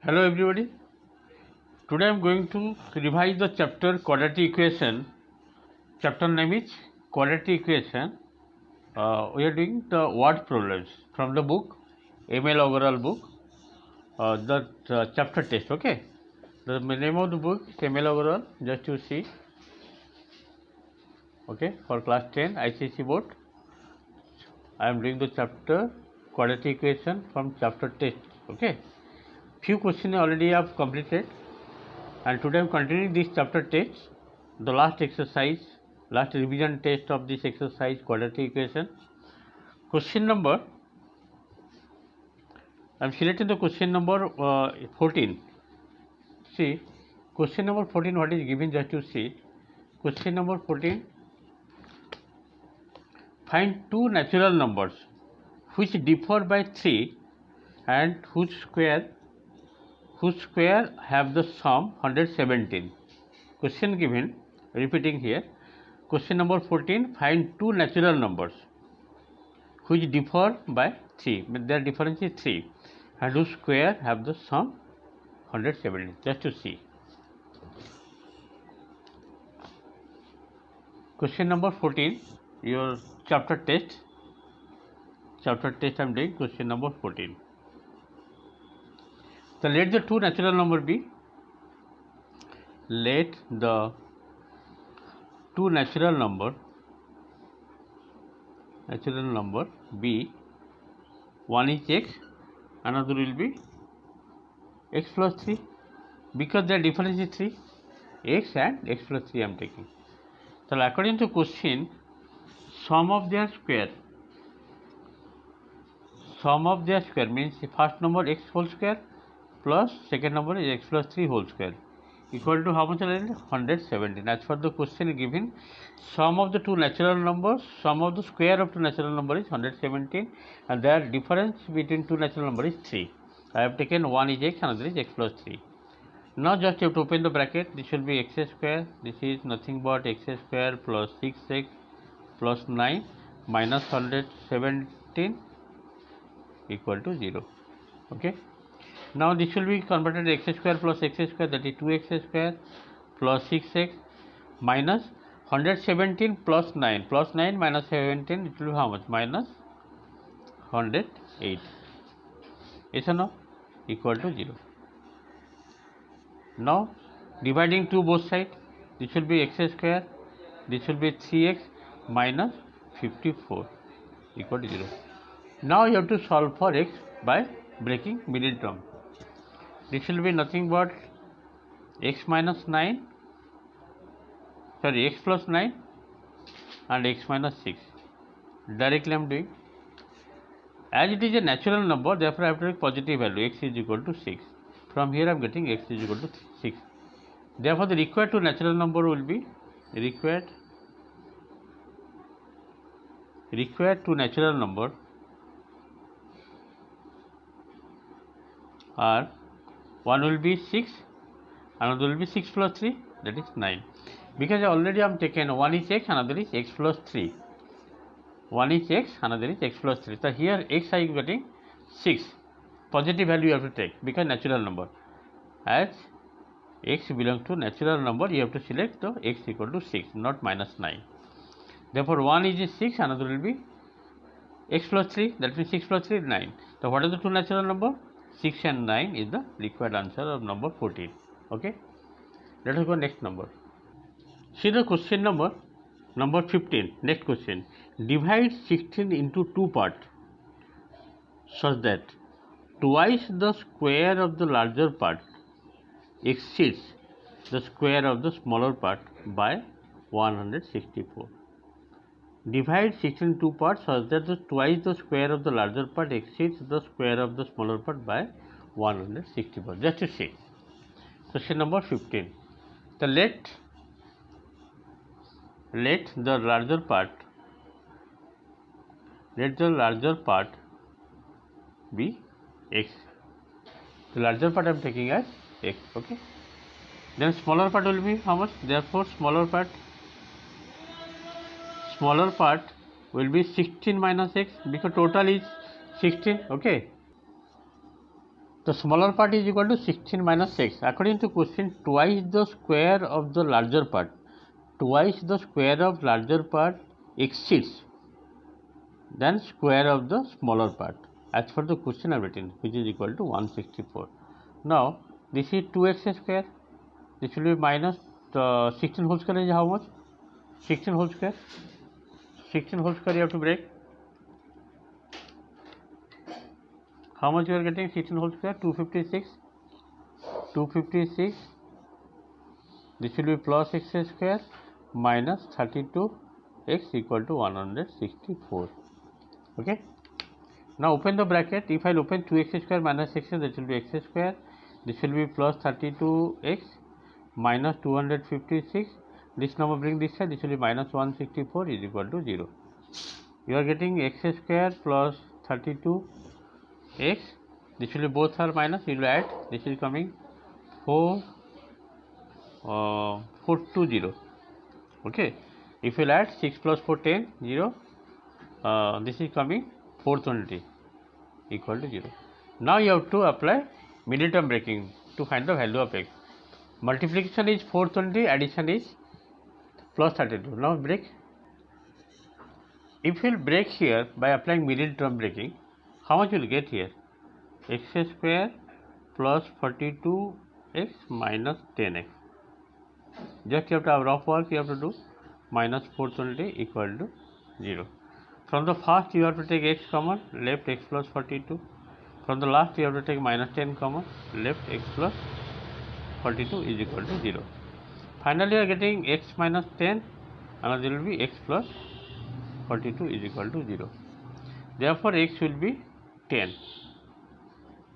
Hello everybody. Today I am going to revise the chapter quadratic equation. Chapter name is quadratic equation. We are doing the word problems from the book ML overall book. The chapter test. Okay. The name of the book is ML overall. Just to see. Okay. For class 10 ICSE board. I am doing the chapter quadratic equation from chapter test. Okay. Few questions already I have completed. And today I am continuing this chapter test, the last exercise, last revision test of this exercise quadratic equation. Question number, I am selecting the question number 14. See, question number 14 what is given, just to see. Question number 14, find two natural numbers which differ by 3 and whose square have the sum 117. Question given, repeating here. Question number 14, find two natural numbers which differ by 3, their difference is 3, and whose square have the sum 117. Just to see. Question number 14, your chapter test I am doing. Question number 14. So let the two natural number be. Let the two natural number be, one is x, another will be x plus 3, because their difference is 3, x and x plus 3 I am taking. So according to question, sum of their square means the first number x whole square plus second number is x plus 3 whole square equal to how much? 117. As per the question given, sum of the two natural numbers, sum of the square of two natural numbers is 117, and their difference between two natural numbers is 3. I have taken one is x, another is x plus 3. Now just you have to open the bracket. This will be x square. This is nothing but x square plus 6x plus 9 minus 117 equal to 0. Okay. Now this will be converted x square plus x square, that is 2x square plus 6x minus 117 plus 9 minus 17, it will be how much? Minus 108. Yes or no? Equal to 0. Now dividing 2 both sides, this will be x square, this will be 3x minus 54 equal to 0. Now you have to solve for x by breaking middle term. This will be nothing but x plus 9 and x minus 6. Directly I am doing. As it is a natural number, therefore I have to take positive value, x is equal to 6. From here I am getting x is equal to 6. Therefore the required two natural number will be required two natural number are, one will be 6, another will be 6 plus 3, that is 9. Because already I am taken one is x, another is x plus 3. One is x, another is x plus 3. So here x I am getting 6. Positive value you have to take because natural number. As x belongs to natural number, you have to select the x equal to 6, not minus 9. Therefore one is 6, another will be x plus 3, that means 6 plus 3 is 9. So what are the two natural number? 6 and 9 is the required answer of number 14. Okay. Let us go next number. See the question number 15. Next question. Divide 16 into two parts such that twice the square of the larger part exceeds the square of the smaller part by 164. Divide 16 into two parts such that twice the square of the larger part exceeds the square of the smaller part by 164. Just to see. Question number 15. So let the larger part be x. The larger part I am taking as x. Okay. Then smaller part will be how much? Therefore smaller part will be 16 minus x, because total is 16. Okay. The smaller part is equal to 16 minus 6. According to question, twice the square of the larger part. Twice the square of larger part exceeds than square of the smaller part. As per the question I have written, which is equal to 164. Now, this is 2x square. This will be minus 16 whole square is how much? 16 whole square. 16 whole square you have to break. How much you are getting? 16 whole square? 256. 256. This will be plus x square minus 32x equal to 164. Okay. Now open the bracket. If I open 2x square minus x, that will be x square. This will be plus 32x minus 256. This number bring this side. This will be minus 164 is equal to 0. You are getting x square plus 32x. This will be both are minus. You will add. This is coming 420. Okay. If you add 6 plus 4 10 0. This is coming 420 equal to 0. Now you have to apply middle term breaking to find the value of x. Multiplication is 420, addition is plus 32. Now break. If you will break here by applying middle term breaking, how much you will get here? X square plus 42x minus 10x. Just you have to have rough work, you have to do minus 420 equal to 0. From the first you have to take x common, left x plus 42. From the last you have to take minus 10 common, left x plus 42 is equal to 0. Finally you are getting x minus 10, and there will be x plus 42 is equal to 0. Therefore x will be 10.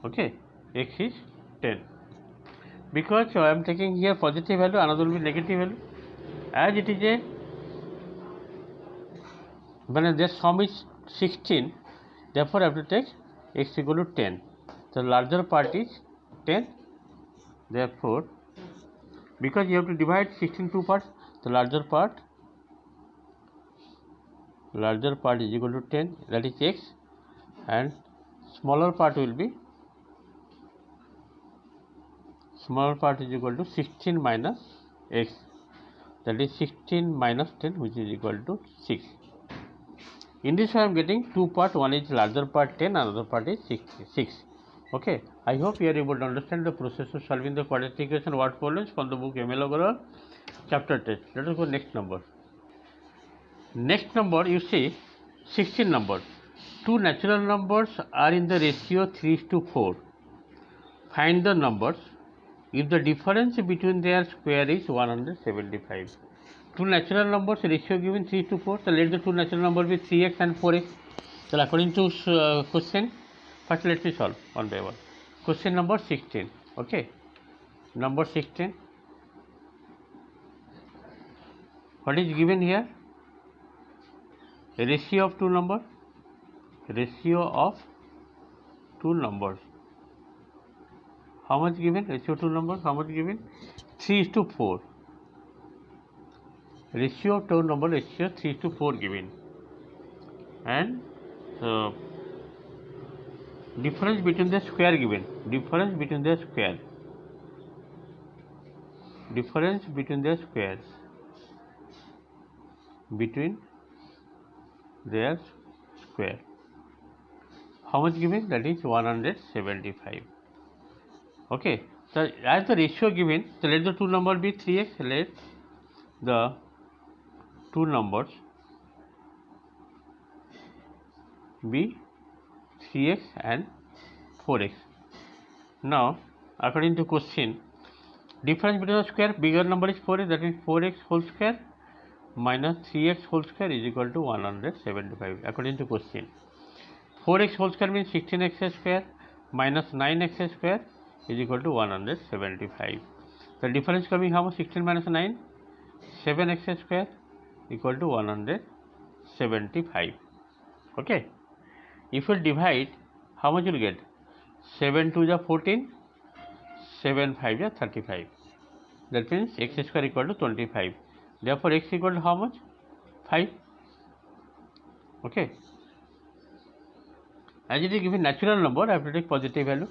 Okay, x is 10. Because I am taking here positive value, another will be negative value. As it is a when the sum is 16, therefore I have to take x equal to 10. The larger part is 10. Therefore, because you have to divide 16 two parts, the larger part is equal to 10, that is x, and smaller part will be equal to 16 minus x, that is 16 minus 10, which is equal to 6. In this way I am getting two parts, one is larger part 10, another part is 6. Okay, I hope you are able to understand the process of solving the quadratic equation word problems from the book ML Agarwal chapter test. Let us go next number. Next number, you see 16 number. Two natural numbers are in the ratio 3:4. Find the numbers if the difference between their square is 175. Two natural numbers ratio given 3:4. So let the two natural numbers be 3x and 4x. So according to question, first let me solve one by one. Question number 16. Okay, number 16. What is given here? A ratio of two numbers. Ratio of two numbers. How much given? Ratio of two numbers. How much given? 3:4. Ratio of two number ratio 3:4 given, and difference between the square given. Difference between the squares. Between their square. How much given? That is 175. Okay. So as the ratio given, so let the two numbers be 3x. Let the two numbers be 3x and 4x. Now, according to question, difference between the square, bigger number is 4x, that is 4x whole square minus 3x whole square is equal to 175. According to question, 4x whole square means 16x square minus 9x square is equal to 175. The difference coming how much? 16 minus 9, 7x square equal to 175. Okay. If you divide, how much you will get? 7 2 is 14, 7 5 is 35. That means x square equal to 25. Therefore, x equal to how much? 5. Okay. As it is given natural number, I have to take positive value.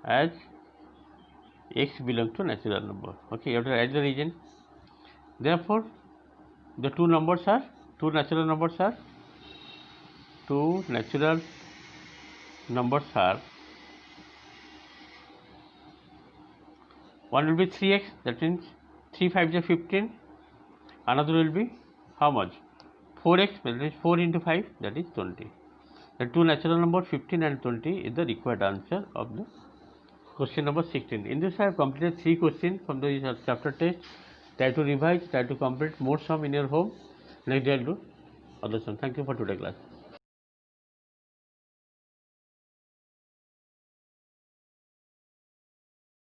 as x belongs to natural number. Okay, you have to write the region. Therefore, the two natural numbers are one will be 3x, that means 3 5 is 15. Another will be how much? 4x, that is 4 into 5, that is 20. The two natural numbers 15 and 20 is the required answer of the question number 16. In this I have completed 3 questions from the chapter test. Try to revise, try to complete more sum in your home. Next day I will do other sum. Thank you for today's class.